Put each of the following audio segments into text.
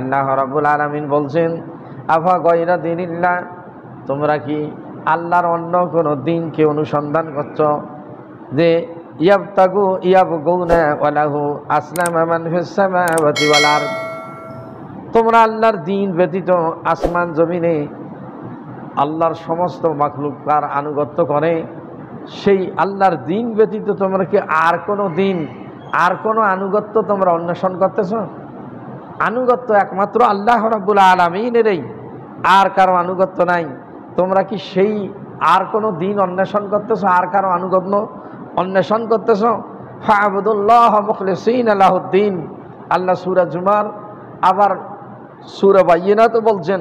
আল্লাহ রাব্বুল আলামিন বলছেন, আফা গায়রা দীনিল্লাহ, তোমরা কি আল্লাহর অন্য কোনো দিনকে অনুসন্ধান করছো? যে ইয়াবগুনা ওয়ালাহু আসলামা মান ফিস সামাওয়াতি ওয়াল আরদ, তোমরা আল্লাহর দিন ব্যতীত আসমান জমিনে আল্লাহর সমস্ত মাখলুক তার আনুগত্য করে, সেই আল্লাহর দিন ব্যতীত তোমরা কি আর কোনো দিন, আর কোনো আনুগত্য তোমরা অন্বেষণ করতেছ? আনুগত্য একমাত্র আল্লাহ রাব্বুল আলামিনেরই, আর কারো আনুগত্য নাই। তোমরা কি সেই আর কোনো দিন অন্বেষণ করতেছ, আর কারো আনুগত্য অন্বেষণ করতেছ? ফা'বুদুল্লাহ মুখলিসিনা লাহুদ্দিন। আল্লাহ সূরা জুমার আবার সূরা বাইয়িনাতে বলছেন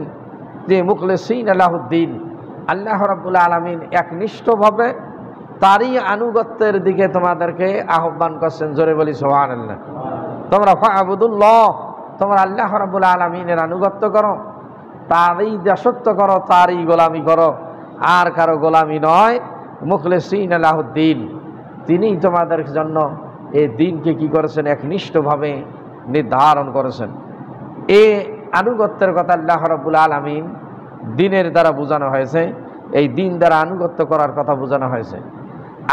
যে মুখলিসিনা লাহুদ্দিন, আল্লাহ রাব্বুল আলামিন একনিষ্ঠভাবে তারই আনুগত্যের দিকে তোমাদেরকে আহ্বান করছেন। জোরে বলি সুবহানাল্লাহ। তোমরা ফা'বুদুল্লাহ, তোমরা আল্লাহ রাব্বুল আলামিনের আনুগত্য করো, তারই দাসত্ব করো, তারই গোলামি করো, আর কারো গোলামি নয়। মুখলিসিনা লাহুদ্দিন, তিনিই তোমাদের জন্য এই দিনকে কি করেছেন? একনিষ্ঠভাবে নির্ধারণ করেছেন। এই আনুগত্যের কথা আল্লাহ রাব্বুল আলামিন দিনের দ্বারা বোঝানো হয়েছে, এই দিন দ্বারা আনুগত্য করার কথা বোঝানো হয়েছে।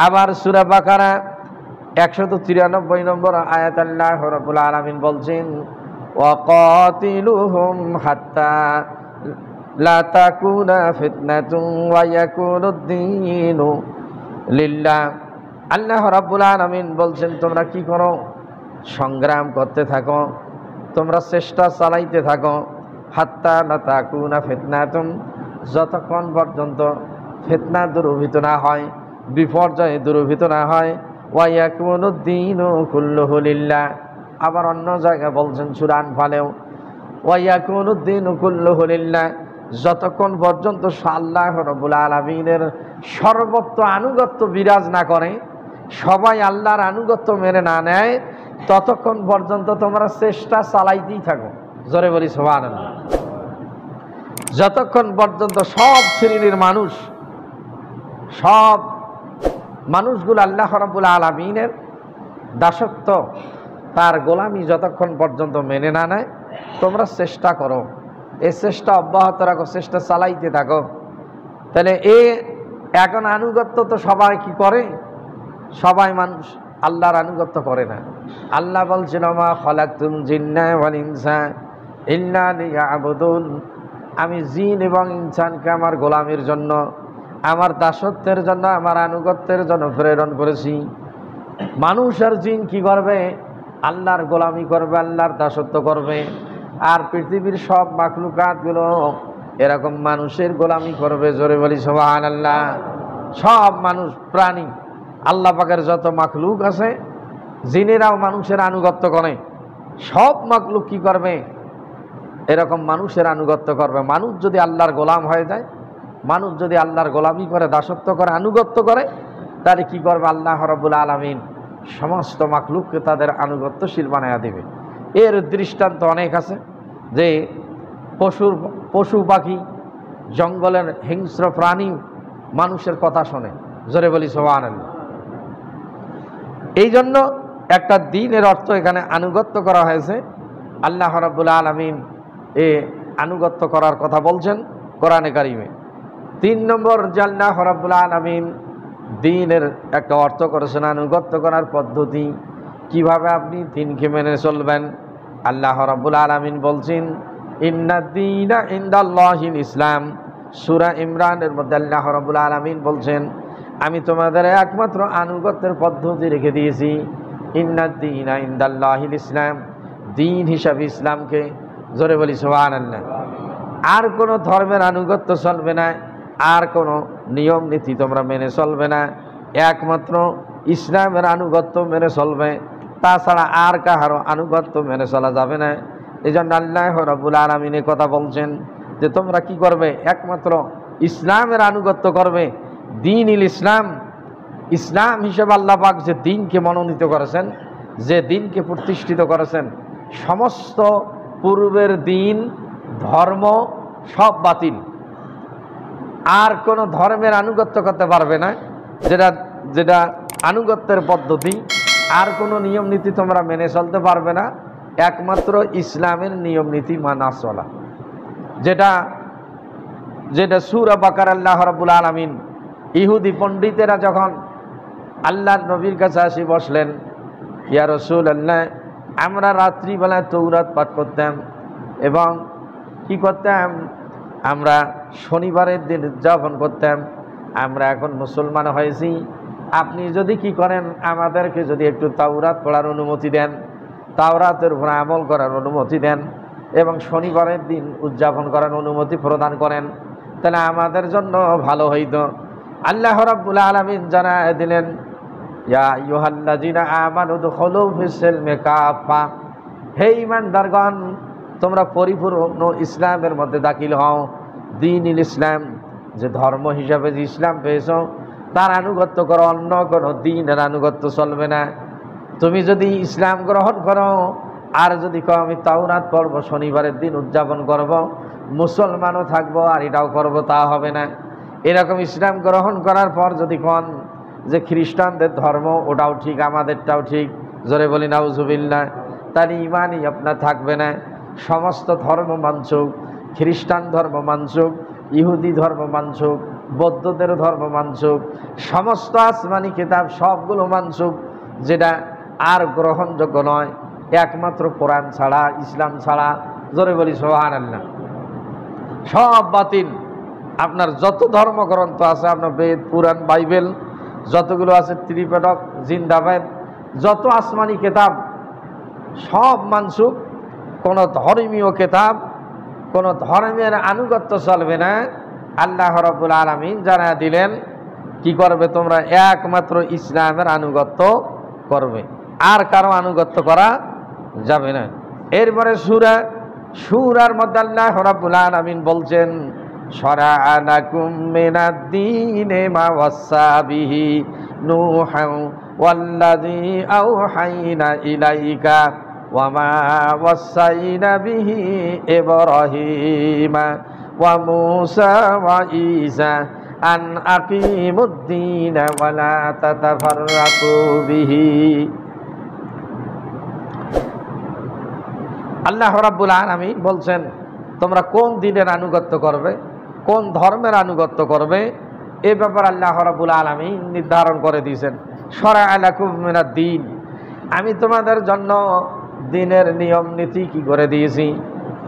আবার সূরা বাকারা 193 নম্বর আয়াত আল্লাহ রাব্বুল আলামিন বলছেন, ওয়াকাতিলুহুম হাত্তা লা তাকুনা ফিতনাতুন ওয়া ইয়াকুনুদ-দীনু লিল্লাহ। আল্লাহ রাব্বুল আলামিন বলছেন, তোমরা কি করো? সংগ্রাম করতে থাকো, তোমরা চেষ্টা চালাইতে থাকো। হাত্তা লা তাকুনা ফিতনাতুন, যতক্ষণ পর্যন্ত ফিতনা দূরীভূত না হয়, বিপর্যয় দূরীভূত না হয়। ওয়া ইয়াকুনুদ-দীনু কুল্লুহু লিল্লাহ। আবার অন্য জায়গায় বলছেন সূরা আনফালেও, ওয়া ইয়াকুনুদ-দীনু কুল্লুহু লিল্লাহ, যতক্ষণ পর্যন্ত আল্লাহ রাব্বুল আলামিনের সর্বত্র আনুগত্য বিরাজ না করে, সবাই আল্লাহর আনুগত্য মেনে না নেয়, ততক্ষণ পর্যন্ত তোমরা চেষ্টা চালাইতেই থাকো। জোরে বলি সুবহানাল্লাহ। যতক্ষণ পর্যন্ত সব শ্রেণীর মানুষ, সব মানুষগুলো আল্লাহ রাব্বুল আলামিনের দাসত্ব, তার গোলামি যতক্ষণ পর্যন্ত মেনে না নেয়, তোমরা চেষ্টা করো, এই চেষ্টা অব্যাহত রাখো, চেষ্টা চালাইতে থাকো। তাহলে এখন আনুগত্য তো সবাই কি করে? সবাই মানুষ আল্লাহর আনুগত্য করে না। আল্লাহ বলছেন, মা খালাকতুল জিন্না ওয়াল ইনসা ইল্লা লিয়াবুদুন, আমি জিন এবং ইনসানকে আমার গোলামির জন্য, আমার দাসত্বের জন্য, আমার আনুগত্যের জন্য প্রেরণ করেছি। মানুষ আর জিন কি করবে? আল্লাহর গোলামি করবে, আল্লাহর দাসত্ব করবে। আর পৃথিবীর সব মাখলুকাতগুলো এরকম মানুষের গোলামি করবে। জোরে বলি সুবহানাল্লাহ। সব মানুষ, প্রাণী, আল্লাহ পাকের যত মাখলুক আছে, জিনেরাও মানুষের আনুগত্য করে। সব মাখলুক কি করবে? এরকম মানুষের আনুগত্য করবে। মানুষ যদি আল্লাহর গোলাম হয়ে যায়, মানুষ যদি আল্লাহর গোলামি করে, দাসত্ব করে, আনুগত্য করে, তাহলে কি করবে? আল্লাহ রাব্বুল আলামিন সমস্ত মাখলুককে তাদের আনুগত্যশীল বানায়া দেবে। এর দৃষ্টান্ত অনেক আছে, যে পশু পাখি, জঙ্গলের হিংস্র প্রাণী মানুষের কথা শোনে। জোরে বলি সুবহানাল্লাহ। এই জন্য একটা দ্বীনের অর্থ এখানে আনুগত্য করা হয়েছে। আল্লাহ রাব্বুল আলামিন এ আনুগত্য করার কথা বলছেন কোরআনে কারিমে। 3 নম্বর যে আল্লাহ রাব্বুল আলামিন দ্বীনের একটা অর্থ করেছেন আনুগত্য করার পদ্ধতি, কিভাবে আপনি দ্বীনকে মেনে চলবেন। আল্লাহ রাব্বুল আলামিন বলছেন, ইন্নাদ-দীনা ইনদাল্লাহিল ইসলাম। সূরা ইমরানের মধ্যে আল্লাহ রাব্বুল আলামিন বলছেন, আমি তোমাদের একমাত্র আনুগত্যের পদ্ধতি রেখে দিয়েছি। ইন্নাদ-দীনা ইনদাল্লাহিল ইসলাম, দ্বীন হিসাবে ইসলামকে। জোরে বলি সুবহানাল্লাহ। আর কোনো ধর্মের আনুগত্য চলবে না, আর কোনো নিয়ম নীতি তোমরা মেনে চলবে না, একমাত্র ইসলামের আনুগত্য মেনে চলবে। তাছাড়া আর কাহারও আনুগত্য মেনে চলা যাবে না। এই জন্য আল্লাহ রাব্বুল আলামিন কথা বলছেন যে তোমরা কি করবে? একমাত্র ইসলামের আনুগত্য করবে। দ্বীনুল ইসলাম, ইসলাম হিসেবে আল্লাহ পাক যে দ্বীনকে মনোনীত করেছেন, যে দ্বীনকে প্রতিষ্ঠিত করেছেন, সমস্ত পূর্বের দ্বীন ধর্ম সব বাতিল। আর কোনো ধর্মের আনুগত্য করতে পারবে না, যেটা আনুগত্যের পদ্ধতি। আর কোনো নিয়ম নীতি তোমরা মেনে চলতে পারবে না, একমাত্র ইসলামের নিয়ম নীতি মানা চলা, যেটা যেটা সূরা বাকারা আল্লাহ রাব্বুল আলামিন ইহুদি পণ্ডিতেরা যখন আল্লাহর নবীর কাছে আসি বসলেন, ইয়া রাসূলুল্লাহ, আমরা রাত্রিবেলায় তৌরাত পাঠ করতাম এবং কি করতাম, আমরা শনিবারের দিন উদযাপন করতাম, আমরা এখন মুসলমান হয়েছি, আপনি যদি কি করেন, আমাদেরকে যদি একটু তাওরাত পড়ার অনুমতি দেন, তাওরাতের উপর আমল করার অনুমতি দেন এবং শনিবারের দিন উদযাপন করার অনুমতি প্রদান করেন, তাহলে আমাদের জন্য ভালো হইতো। আল্লাহ রাব্বুল আলামিন জানায় দিলেন, ইয়া আইয়ুহাল্লাযীনা আমানু দুখুলু ফিস-সিলমি কাফা, হে ঈমানদারগণ, তোমরা পরিপূর্ণ ইসলামের মধ্যে দাখিল হও। দ্বীনুল ইসলাম, যে ধর্ম হিসাবে যে ইসলাম পেয়েছ তার আনুগত্য করো, অন্য কোনো দ্বীনের আনুগত্য চলবে না। তুমি যদি ইসলাম গ্রহণ করো আর যদি কও আমি তাওরাত পড়ব, শনিবারের দিন উদযাপন করব, মুসলমানও থাকবো আর এটাও করব, তা হবে না। এরকম ইসলাম গ্রহণ করার পর যদি কন যে খ্রিস্টানদের ধর্ম ওটাও ঠিক, আমাদেরটাও ঠিক, জোরে বলি নাউজুবিল্লাহ, তার ইমানই আপনার থাকবে না। সমস্ত ধর্ম মানছুক, খ্রিস্টান ধর্ম মানছুক, ইহুদি ধর্ম মানছুক, বৌদ্ধদের ধর্ম মানছুক, সমস্ত আসমানি কিতাব সবগুলো মানছুক, যেটা আর গ্রহণযোগ্য নয় একমাত্র কোরআন ছাড়া, ইসলাম ছাড়া, জোরে বলি সুবহানাল্লাহ। সব বাতিল। আপনার যত ধর্মগ্রন্থ আছে, আপনার বেদ, পুরাণ, বাইবেল যতগুলো আছে, ত্রিপিটক, জিন্দাবাদ, যত আসমানি কিতাব সব মানসুখ। কোনো ধর্মীয় কিতাব, কোনো ধর্মের আনুগত্য চলবে না। আল্লাহ রাব্বুল আলামিন জানা দিলেন কি করবে, তোমরা একমাত্র ইসলামের আনুগত্য করবে, আর কারো আনুগত্য করা যাবে না। এরপরে সূরার মধ্যে আল্লাহ রাব্বুল আলামিন বলছেন, শারা'a লাকুম মিনাদ-দীনি মা ওয়াসসা বিহি নূহান ওয়াল্লাযী আওহাইনা ইলাইকা ওয়া মা ওয়াসাইনা বিহি ইব্রাহিমা ওয়া মূসা ওয়া ঈসা আন আকিমুদ-দীনা ওয়া লা তাতাফাররাকু বিহি। আল্লাহ রাব্বুল আলামিন বলছেন, তোমরা কোন দ্বীনের আনুগত্য করবে, কোন ধর্মের আনুগত্য করবে, এ ব্যাপারে আল্লাহ রাব্বুল আলামিন নির্ধারণ করে দিয়েছেন। শারা'a লাকুম মিনাদ-দীন, আমি তোমাদের জন্য দ্বীনের নিয়ম নীতি কি করে দিয়েছি,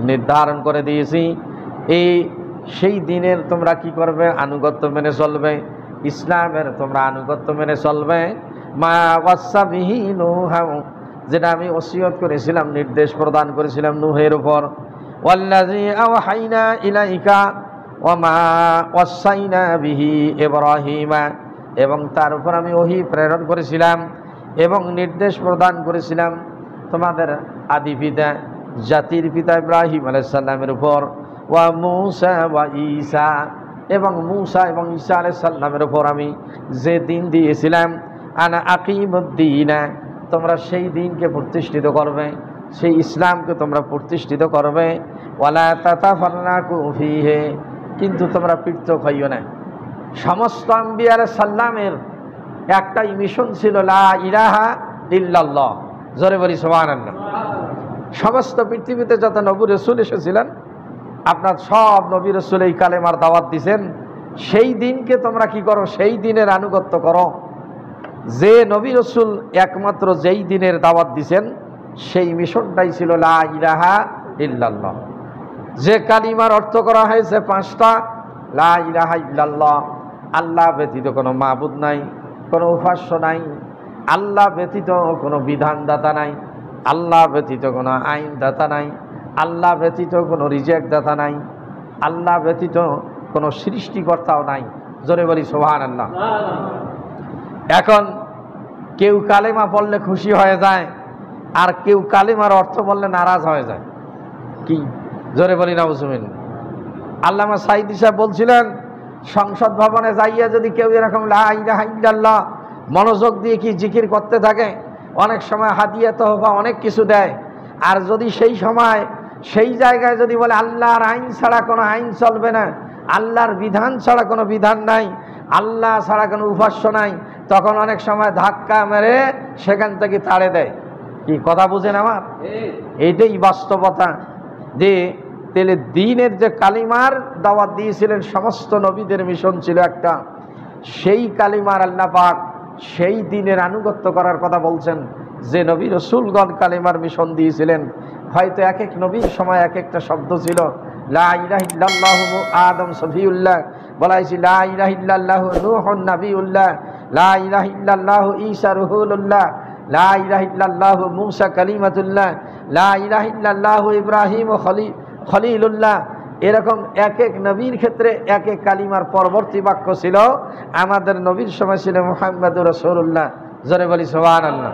নির্ধারণ করে দিয়েছি। সেই দ্বীনের তোমরা কি করবে, আনুগত্য মেনে চলবে, ইসলামের তোমরা আনুগত্য মেনে চলবে। মা ওয়াসা বিহি নূহা, যেটা আমি ওসিয়ত করেছিলাম, নির্দেশ প্রদান করেছিলাম নূহের উপর। ওয়াল্লাযী আওহাইনা ইলাইকা ওয়া মা ওয়াসাইনা বিহি ইব্রাহিমা, এবং তার উপর আমি ওহী প্রেরণ করেছিলাম এবং নির্দেশ প্রদান করেছিলাম তোমাদের আদি পিতা, জাতির পিতা ইব্রাহিম আলাইহিস সালামের উপর। ওয়া মূসা ওয়া ঈসা, এবং মূসা এবং ঈসা আলাইহিস সালামের উপর আমি যে দিন দিয়েছিলাম, আনা আকিমুদ-দীনা, তোমরা সেই দিনকে প্রতিষ্ঠিত করবে, সেই ইসলামকে তোমরা প্রতিষ্ঠিত করবে। ওয়ালা তাতাফাররাকু ফীহি, কিন্তু তোমরা পৃথক হইও না। সমস্ত আম্বিয়া আলাইহিস সালামের একটাই মিশন ছিল, লা ইলাহা ইল্লাল্লাহ, জোরে বলি সুবহানাল্লাহ। সমস্ত পৃথিবীতে যত নবী রাসূল এসেছিলেন, আপনার সব নবী রাসূল এই কালেমার দাওয়াত দিয়েছেন। সেই দিনকে তোমরা কি করো, সেই দিনের আনুগত্য করো। যে নবী রাসূল একমাত্র যেই দিনের দাওয়াত দিয়েছেন, সেই মিশনটাই ছিল লা ইলাহা ইল্লাল্লাহ। যে কালিমার অর্থ করা হয়েছে পাঁচটা, লা ইলাহা ইল্লাল্লাহ, আল্লাহ ব্যতীত কোনো মাবুদ নাই, কোনো উপাস্য নাই, আল্লাহ ব্যতীত কোনো বিধানদাতা নাই, আল্লাহ ব্যতীত কোনো আইনদাতা নাই, আল্লাহ ব্যতীত কোনো রিজেক্ট দাতা নাই, আল্লাহ ব্যতীত কোনো সৃষ্টিকর্তাও নাই, জোরে বলি সুবহানাল্লাহ। এখন কেউ কালেমা পড়লে খুশি হয়ে যায়, আর কেউ কালেমার অর্থ বললে নারাজ হয়ে যায়। কি, জোরে বলি নাউজুবিল্লাহ। আল্লামা সাঈদী সাহেব বলছিলেন, সংসদ ভবনে যাইয়া যদি কেউ এরকম লা ইলাহা ইল্লাল্লাহ মনোযোগ দিয়ে কি জিকির করতে থাকে, অনেক সময় হাদিয়া তোহফা অনেক কিছু দেয়, আর যদি সেই সময় সেই জায়গায় যদি বলে আল্লাহর আইন ছাড়া কোনো আইন চলবে না, আল্লাহর বিধান ছাড়া কোনো বিধান নাই, আল্লাহ ছাড়া কোনো উপাস্য নাই, তখন অনেক সময় ধাক্কা মেরে সেখান থেকে তাড়ে দেয়। কি কথা বুঝেন আমার? এইটাই বাস্তবতা, যে তাহলে দ্বীনের যে কালিমার দাওয়াত দিয়েছিলেন, সমস্ত নবীদের মিশন ছিল একটা, সেই কালিমার আল্লাহ পাক সেই দ্বীনের আনুগত্য করার কথা বলছেন। যে নবী রসুলগণ কালিমার মিশন দিয়েছিলেন, হয়তো এক এক নবীর সময় এক একটা শব্দ ছিল। লা ইলাহা ইল্লাল্লাহু আদম সফিউল্লাহ বলা হয়েছে, লা ইলাহা ইল্লাল্লাহু নূহুন নবিউল্লাহ, লা ইলাহা ইল্লাল্লাহু ঈসা রুহুলুল্লাহ, লা ইলাহা ইল্লাল্লাহু মূসা কালিমাতুল্লাহ, লা ইলাহা ইল্লাল্লাহু ইব্রাহিম খলিলুল্লাহ। এরকম এক এক নবীর ক্ষেত্রে এক এক কালিমার পরবর্তী বাক্য ছিল। আমাদের নবীর সময় ছিল মুহাম্মদুর রাসূলুল্লাহ। জোরে বলি সুবহানাল্লাহ।